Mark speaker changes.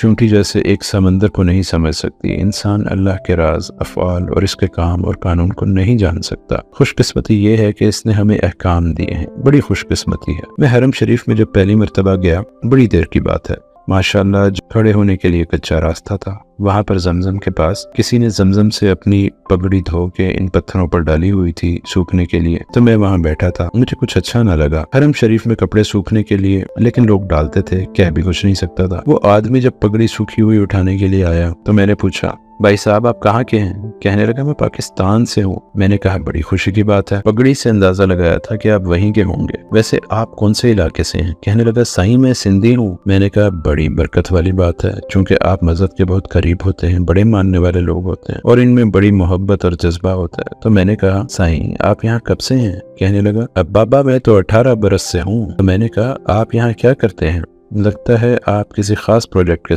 Speaker 1: چونٹی جیسے ایک سمندر کو نہیں سمجھ سکتی، انسان اللہ کے راز، افعال اور اس کے کام اور قانون کو نہیں جان سکتا۔ خوش قسمتی یہ ہے کہ اس نے ہمیں احکام دیے ہیں، بڑی خوش قسمتی ہے۔ میں حرم شریف میں جب پہلی مرتبہ گیا، بڑی دیر کی بات ہے، ماشاءاللہ کھڑے ہونے کے لیے کچا راستہ تھا۔ وہاں پر زمزم کے پاس کسی نے زمزم سے اپنی پگڑی دھو کے ان پتھروں پر ڈالی ہوئی تھی سوکھنے کے لیے، تو میں وہاں بیٹھا تھا۔ مجھے کچھ اچھا نہ لگا، حرم شریف میں کپڑے سوکھنے کے لیے، لیکن لوگ ڈالتے تھے، کہہ بھی کچھ نہیں سکتا تھا۔ وہ آدمی جب پگڑی سوکھی ہوئی اٹھانے کے لیے آیا تو میں نے پوچھا، بھائی صاحب آپ کہاں کے ہیں؟ کہنے لگا میں پاکستان سے ہوں۔ میں نے کہا بڑی خوشی کی بات ہے، پگڑی سے اندازہ لگایا تھا کہ آپ وہیں کے ہوں گے، ویسے آپ کون سے علاقے سے ہیں؟ کہنے لگا سائیں میں سندھی ہوں۔ میں نے کہا بڑی برکت والی بات ہے، چونکہ آپ مذہب کے بہت قریب ہوتے ہیں، بڑے ماننے والے لوگ ہوتے ہیں اور ان میں بڑی محبت اور جذبہ ہوتا ہے۔ تو میں نے کہا سائیں آپ یہاں کب سے ہیں؟ کہنے لگا اب بابا میں تو 18 برس سے ہوں۔ تو میں نے کہا آپ یہاں کیا کرتے ہیں؟ لگتا ہے آپ کسی خاص پروجیکٹ کے